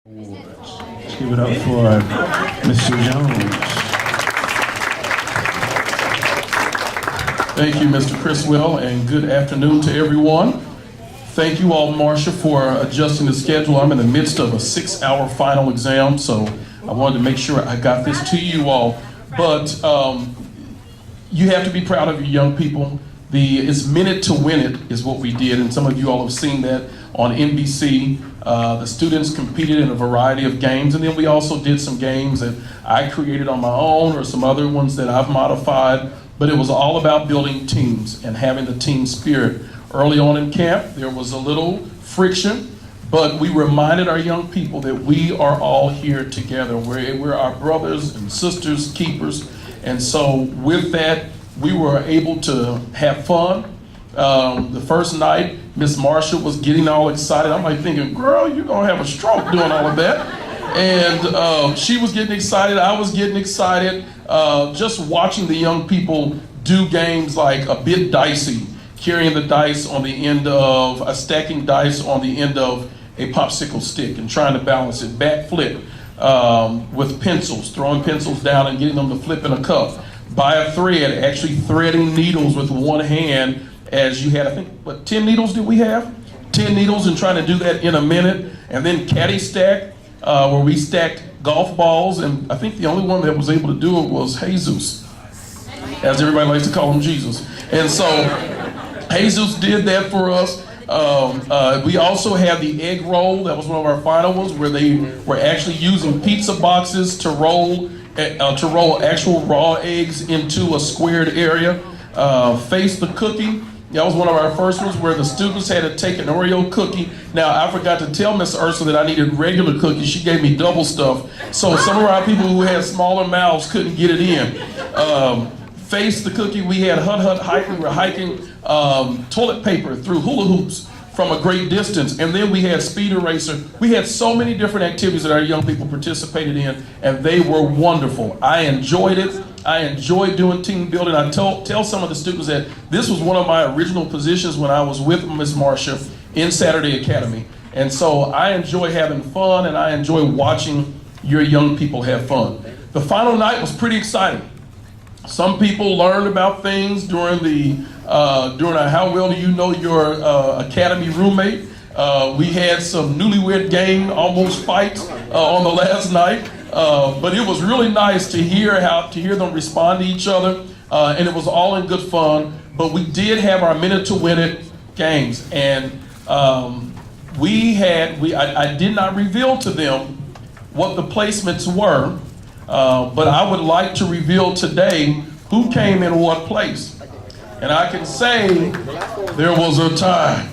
Let's give it up for Mr. Jones. Thank you, Mr. Criswell, and good afternoon to everyone. Thank you all, Marcia, for adjusting the schedule. I'm in the midst of a 6-hour final exam, so I wanted to make sure I got this to you all. But you have to be proud of your young people. It's Minute to Win It is what we did, and some of you all have seen that on NBC. The students competed in a variety of games, and then we also did some games that I created on my own or some other ones that I've modified, but it was all about building teams and having the team spirit. Early on in camp, there was a little friction, but we reminded our young people that we are all here together. We're our brothers and sisters, keepers, and so with that, we were able to have fun. The first night, Miss Marshall was getting all excited. I'm like thinking, girl, you're gonna have a stroke doing all of that. And she was getting excited, I was getting excited. Just watching the young people do games like a bit dicey, carrying the dice on the end of, stacking dice on the end of a popsicle stick and trying to balance it, backflip with pencils, throwing pencils down and getting them to flip in a cup. By a thread, actually threading needles with one hand as you had, I think, what, 10 needles did we have? 10 needles and trying to do that in a minute. And then caddy stack, where we stacked golf balls. And I think the only one that was able to do it was Jesus, as everybody likes to call him Jesus. And so Jesus did that for us. We also had the egg roll. That was one of our final ones where they were actually using pizza boxes to roll actual raw eggs into a squared area. Face the cookie. That was one of our first ones where the students had to take an Oreo cookie. Now, I forgot to tell Miss Ursula that I needed regular cookies. She gave me double stuff. So some of our people who had smaller mouths couldn't get it in. Face the cookie. We had hiking. We were hiking toilet paper through hula hoops from a great distance. And then we had speed eraser. We had so many different activities that our young people participated in, and they were wonderful. I enjoyed it. I enjoyed doing team building. I tell some of the students that this was one of my original positions when I was with Miss Marcia in Saturday Academy. And so I enjoy having fun, and I enjoy watching your young people have fun. The final night was pretty exciting. Some people learned about things during a how well do you know your academy roommate. We had some newlywed gang almost fights on the last night. But it was really nice to hear them respond to each other, and it was all in good fun. But we did have our Minute to Win It games, and I did not reveal to them what the placements were, but I would like to reveal today who came in what place. And I can say there was a tie.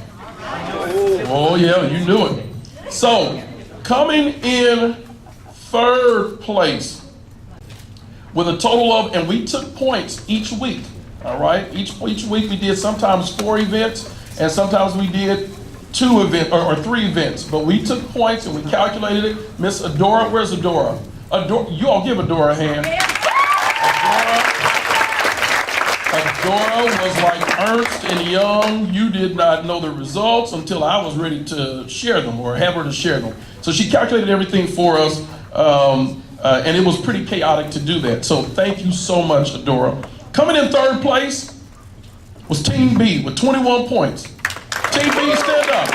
Oh yeah, you knew it. So coming in third place with a total of, and we took points each week, all right? Each week we did sometimes 4 events, and sometimes we did 2 events or 3 events, but we took points and we calculated it. Miss Adora, where's Adora? You all give Adora a hand. Adora was like Ernst and Young. You did not know the results until I was ready to share them or have her to share them. So she calculated everything for us. And it was pretty chaotic to do that. So thank you so much, Adora. Coming in third place was Team B with 21 points. Team B, stand up.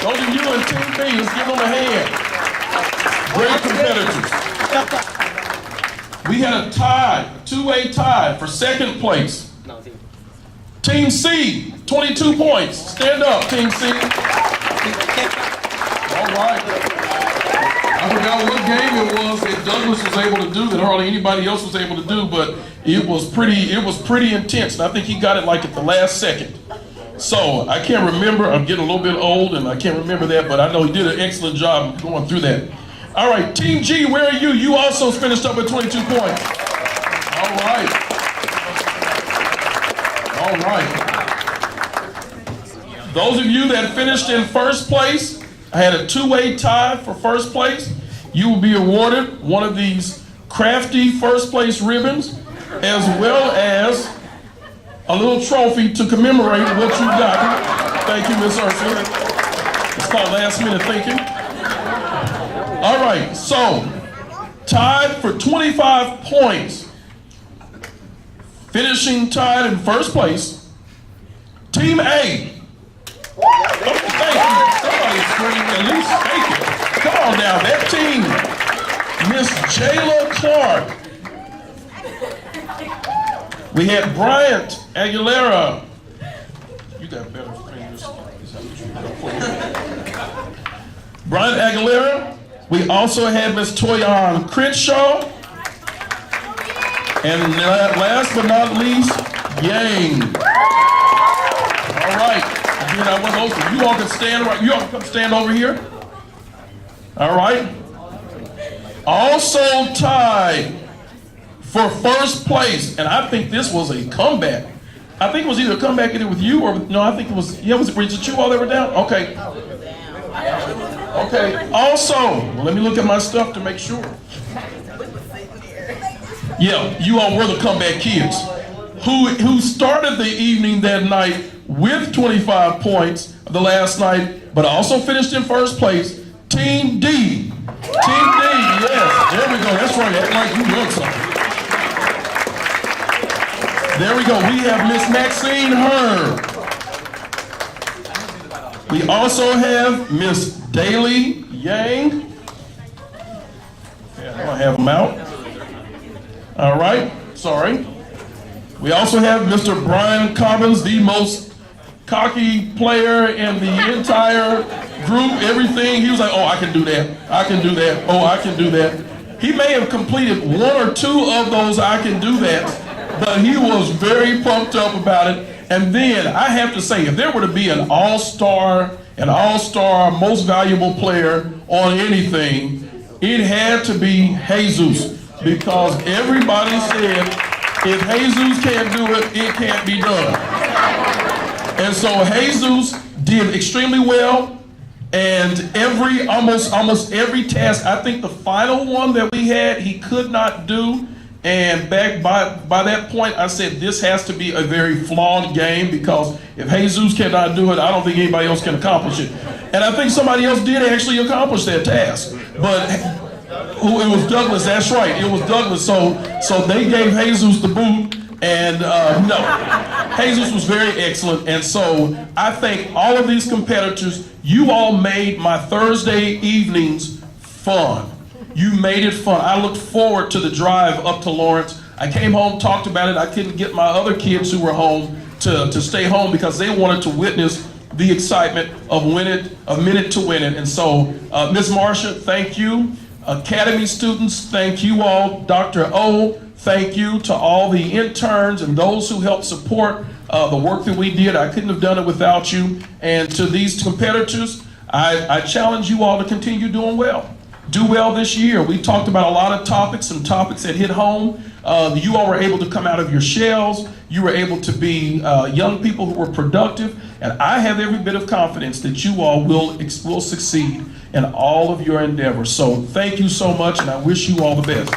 Those of you in Team B, let's give them a hand. Great competitors. We had a tie, a 2-way tie for second place. Team C, 22 points. Stand up, Team C. All right. I forgot what game it was that Douglas was able to do that hardly anybody else was able to do, but it was pretty intense. And I think he got it like at the last second. So I can't remember. I'm getting a little bit old and I can't remember that, but I know he did an excellent job going through that. All right, Team G, where are you? You also finished up with 22 points. All right. All right. Those of you that finished in first place, I had a 2-way tie for first place. You will be awarded one of these crafty first place ribbons, as well as a little trophy to commemorate what you got. Thank you, Miss Ursula. It's called last minute thinking. All right, so tied for 25 points, finishing tied in first place, Team A. Thank you. Somebody scream at least thank you. Come on now, that team. Miss Jayla Clark. We had Bryant Aguilera. You got better fingers. Bryant Aguilera. We also had Miss Toyan Crenshaw. And last but not least, Yang. All right. Again, I want those. You all can stand right. You all can come stand over here. All right. Also tied for first place, and I think this was a comeback. I think it was either a comeback either with you or no. I think it was. Yeah, was it you all that were down? Okay. Okay. Also, well, let me look at my stuff to make sure. Yeah, you all were the comeback kids who started the evening that night with 25 points the last night, but also finished in first place. Team D. Team D, yes. There we go. That's right. Act like you won something. There we go. We have Miss Maxine Hearn. We also have Miss Daly Yang. Yeah, I don't have them out. All right. Sorry. We also have Mr. Brian Cobbins, the most cocky player in the entire group, everything. He was like, oh, I can do that. I can do that. Oh, I can do that. He may have completed one or two of those I can do that, but he was very pumped up about it. And then I have to say, if there were to be an all-star most valuable player on anything, it had to be Jesus, because everybody said, if Jesus can't do it, it can't be done. And so Jesus did extremely well, and almost every task, I think the final one that we had, he could not do. And back by that point, I said this has to be a very flawed game, because if Jesus cannot do it, I don't think anybody else can accomplish it. And I think somebody else did actually accomplish that task, but it was Douglas. That's right, it was Douglas. So they gave Jesus the boot. And no, Jesus was very excellent. And so I thank all of these competitors. You all made my Thursday evenings fun. You made it fun. I looked forward to the drive up to Lawrence. I came home, talked about it. I couldn't get my other kids who were home to stay home because they wanted to witness the excitement of minute to win it. And so, Ms. Marcia, thank you. Academy students, thank you all. Dr. O, thank you to all the interns and those who helped support the work that we did. I couldn't have done it without you. And to these competitors, I challenge you all to continue doing well. Do well this year. We talked about a lot of topics, some topics that hit home. You all were able to come out of your shells. You were able to be young people who were productive. And I have every bit of confidence that you all will succeed in all of your endeavors. So thank you so much, and I wish you all the best.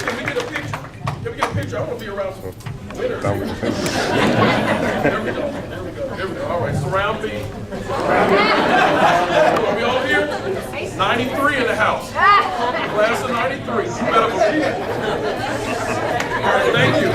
Can we get a picture? Can we get a picture? I want to be around some winners. There we go. There we go. There we go. All right, surround me. Are we all here? 93 in the house. Class of 93. You better believe it. All right, thank you.